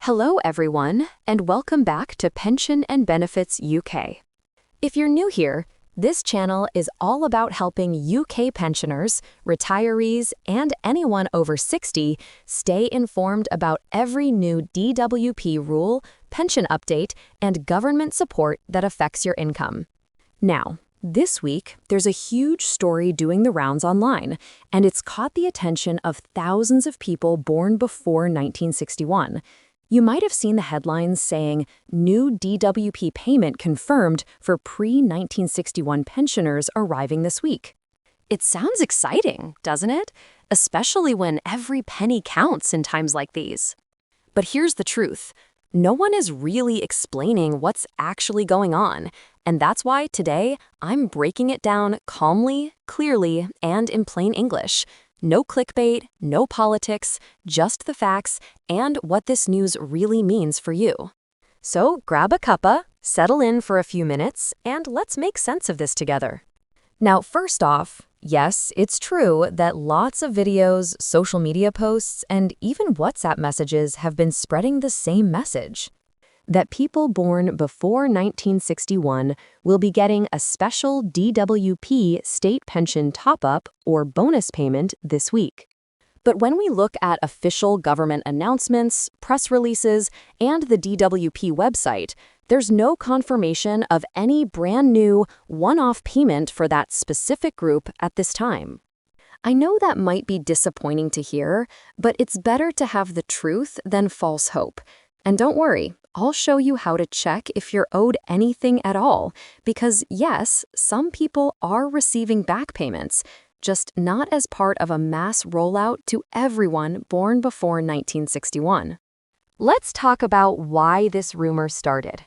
Hello, everyone, and welcome back to Pension and Benefits UK. If you're new here, this channel is all about helping UK pensioners, retirees, and anyone over 60 stay informed about every new DWP rule, pension update, and government support that affects your income. Now, this week, there's a huge story doing the rounds online, and it's caught the attention of thousands of people born before 1961. You might have seen the headlines saying, "New DWP payment confirmed for pre-1961 pensioners arriving this week." It sounds exciting, doesn't it? Especially when every penny counts in times like these. But here's the truth. No one is really explaining what's actually going on, and that's why today I'm breaking it down calmly, clearly, and in plain English. No clickbait, no politics, just the facts and what this news really means for you. So grab a cuppa, settle in for a few minutes, and let's make sense of this together. Now, first off, yes, it's true that lots of videos, social media posts, and even WhatsApp messages have been spreading the same message. That people born before 1961 will be getting a special DWP state pension top-up or bonus payment this week. But when we look at official government announcements, press releases, and the DWP website, there's no confirmation of any brand new one-off payment for that specific group at this time. I know that might be disappointing to hear, but it's better to have the truth than false hope. And don't worry, I'll show you how to check if you're owed anything at all, because yes, some people are receiving back payments, just not as part of a mass rollout to everyone born before 1961. Let's talk about why this rumor started.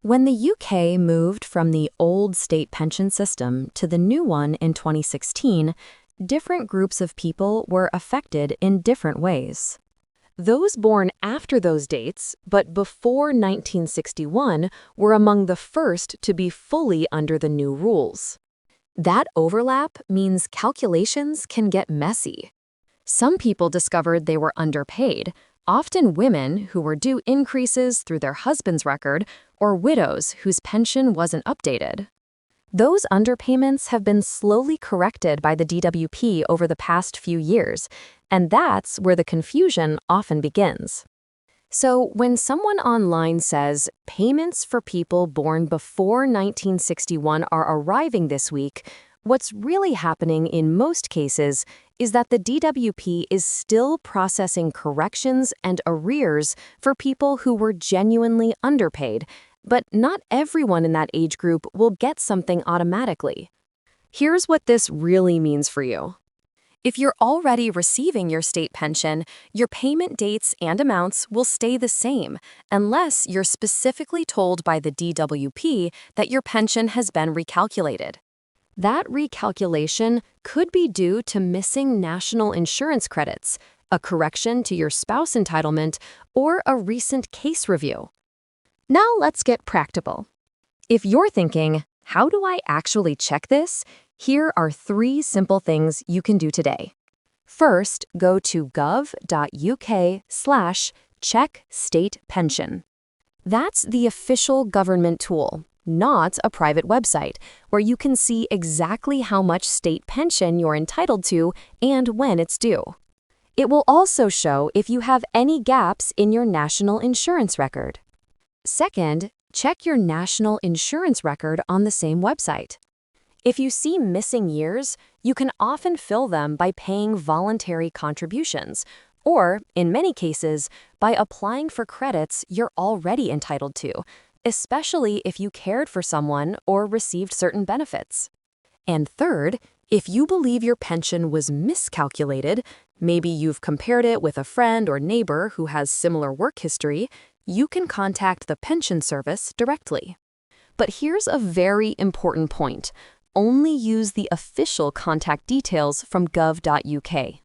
When the UK moved from the old state pension system to the new one in 2016, different groups of people were affected in different ways. Those born after those dates, but before 1961, were among the first to be fully under the new rules. That overlap means calculations can get messy. Some people discovered they were underpaid, often women who were due increases through their husband's record or widows whose pension wasn't updated. Those underpayments have been slowly corrected by the DWP over the past few years, and that's where the confusion often begins. So when someone online says payments for people born before 1961 are arriving this week, what's really happening in most cases is that the DWP is still processing corrections and arrears for people who were genuinely underpaid, but not everyone in that age group will get something automatically. Here's what this really means for you. If you're already receiving your state pension, your payment dates and amounts will stay the same, unless you're specifically told by the DWP that your pension has been recalculated. That recalculation could be due to missing national insurance credits, a correction to your spouse entitlement, or a recent case review. Now let's get practical. If you're thinking, how do I actually check this? Here are 3 simple things you can do today. First, go to gov.uk/check-state-pension. That's the official government tool, not a private website, where you can see exactly how much state pension you're entitled to and when it's due. It will also show if you have any gaps in your national insurance record. Second, check your national insurance record on the same website. If you see missing years, you can often fill them by paying voluntary contributions, or, in many cases, by applying for credits you're already entitled to, especially if you cared for someone or received certain benefits. And third, if you believe your pension was miscalculated, maybe you've compared it with a friend or neighbor who has similar work history, you can contact the pension service directly. But here's a very important point. Only use the official contact details from gov.uk.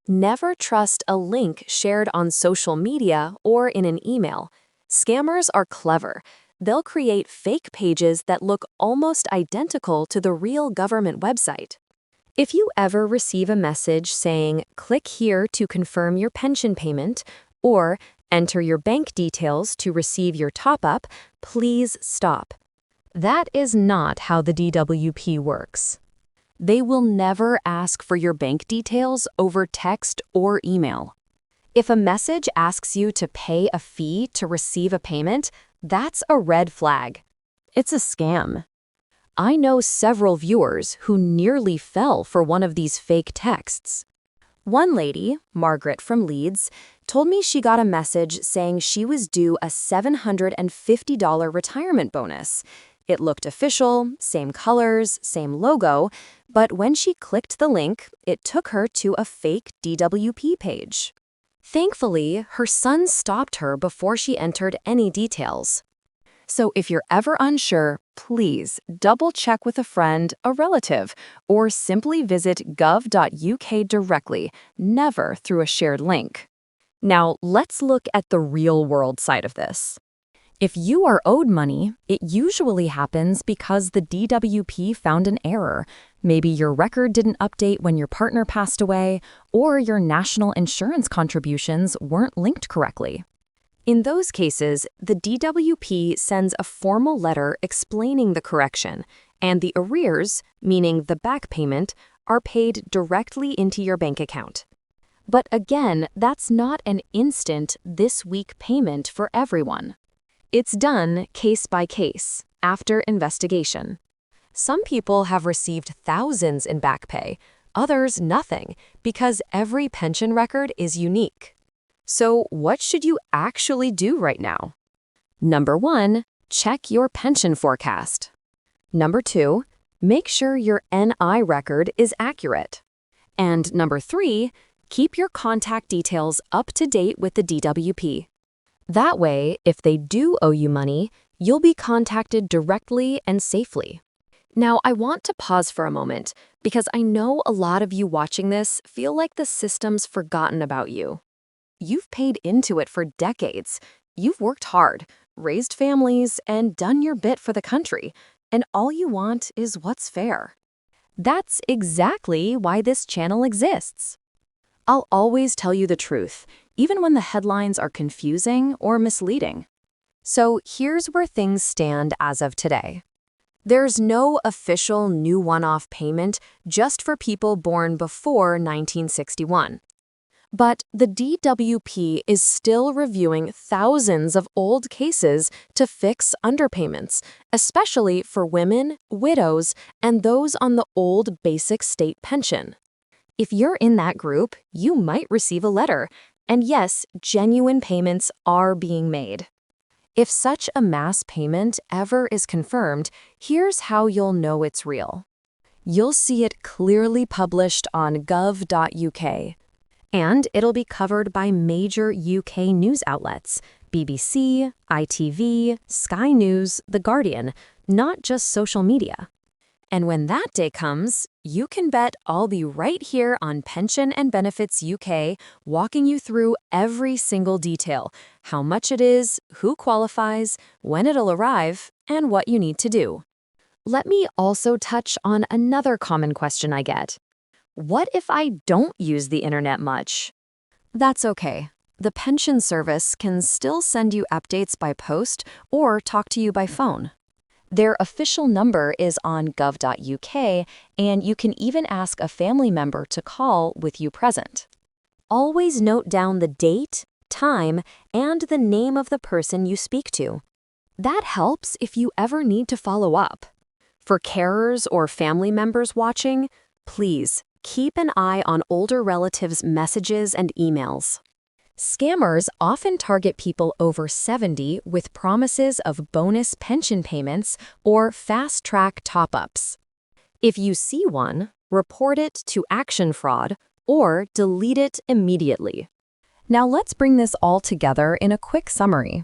Never trust a link shared on social media or in an email. Scammers are clever. They'll create fake pages that look almost identical to the real government website. If you ever receive a message saying, "Click here to confirm your pension payment," or enter your bank details to receive your top-up, please stop. That is not how the DWP works. They will never ask for your bank details over text or email. If a message asks you to pay a fee to receive a payment, that's a red flag. It's a scam. I know several viewers who nearly fell for one of these fake texts. One lady, Margaret from Leeds, told me she got a message saying she was due a $750 retirement bonus. It looked official, same colors, same logo, but when she clicked the link, it took her to a fake DWP page. Thankfully, her son stopped her before she entered any details. So if you're ever unsure, please double-check with a friend, a relative, or simply visit gov.uk directly, never through a shared link. Now, let's look at the real-world side of this. If you are owed money, it usually happens because the DWP found an error. Maybe your record didn't update when your partner passed away, or your national insurance contributions weren't linked correctly. In those cases, the DWP sends a formal letter explaining the correction, and the arrears, meaning the back payment, are paid directly into your bank account. But again, that's not an instant this-week payment for everyone. It's done case by case, after investigation. Some people have received thousands in back pay, others nothing, because every pension record is unique. So what should you actually do right now? Number 1, check your pension forecast. Number 2, make sure your NI record is accurate. And number 3, keep your contact details up to date with the DWP. That way, if they do owe you money, you'll be contacted directly and safely. Now, I want to pause for a moment because I know a lot of you watching this feel like the system's forgotten about you. You've paid into it for decades. You've worked hard, raised families, and done your bit for the country, and all you want is what's fair. That's exactly why this channel exists. I'll always tell you the truth, even when the headlines are confusing or misleading. So here's where things stand as of today. There's no official new one-off payment just for people born before 1961. But the DWP is still reviewing thousands of old cases to fix underpayments, especially for women, widows, and those on the old basic state pension. If you're in that group, you might receive a letter, and yes, genuine payments are being made. If such a mass payment ever is confirmed, here's how you'll know it's real. You'll see it clearly published on gov.uk. And it'll be covered by major UK news outlets, BBC, ITV, Sky News, The Guardian, not just social media. And when that day comes, you can bet I'll be right here on Pension and Benefits UK, walking you through every single detail, how much it is, who qualifies, when it'll arrive, and what you need to do. Let me also touch on another common question I get. What if I don't use the internet much? That's okay. The pension service can still send you updates by post or talk to you by phone. Their official number is on gov.uk, and you can even ask a family member to call with you present. Always note down the date, time, and the name of the person you speak to. That helps if you ever need to follow up. For carers or family members watching, please keep an eye on older relatives' messages and emails. Scammers often target people over 70 with promises of bonus pension payments or fast-track top-ups. If you see one, report it to Action Fraud or delete it immediately. Now let's bring this all together in a quick summary.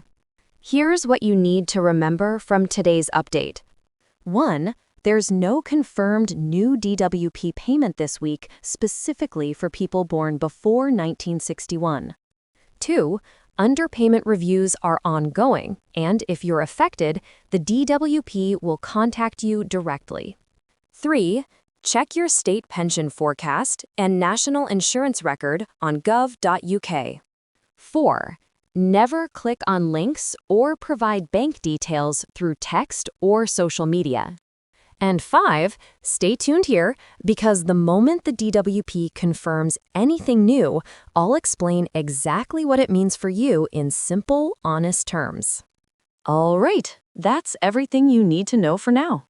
Here's what you need to remember from today's update. 1. There's no confirmed new DWP payment this week specifically for people born before 1961. 2. Underpayment reviews are ongoing, and if you're affected, the DWP will contact you directly. 3. Check your state pension forecast and national insurance record on gov.uk. 4. Never click on links or provide bank details through text or social media. And 5, stay tuned here because the moment the DWP confirms anything new, I'll explain exactly what it means for you in simple, honest terms. All right, that's everything you need to know for now.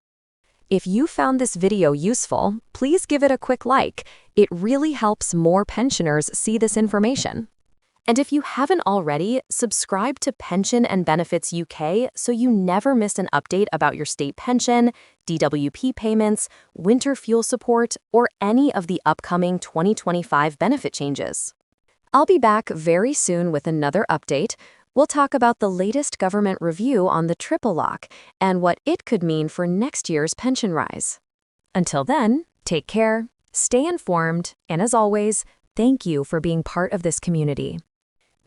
If you found this video useful, please give it a quick like. It really helps more pensioners see this information. And if you haven't already, subscribe to Pension and Benefits UK so you never miss an update about your state pension, DWP payments, winter fuel support, or any of the upcoming 2025 benefit changes. I'll be back very soon with another update. We'll talk about the latest government review on the triple lock and what it could mean for next year's pension rise. Until then, take care, stay informed, and as always, thank you for being part of this community.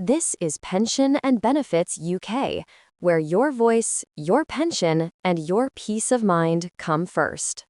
This is Pension and Benefits UK, where your voice, your pension, and your peace of mind come first.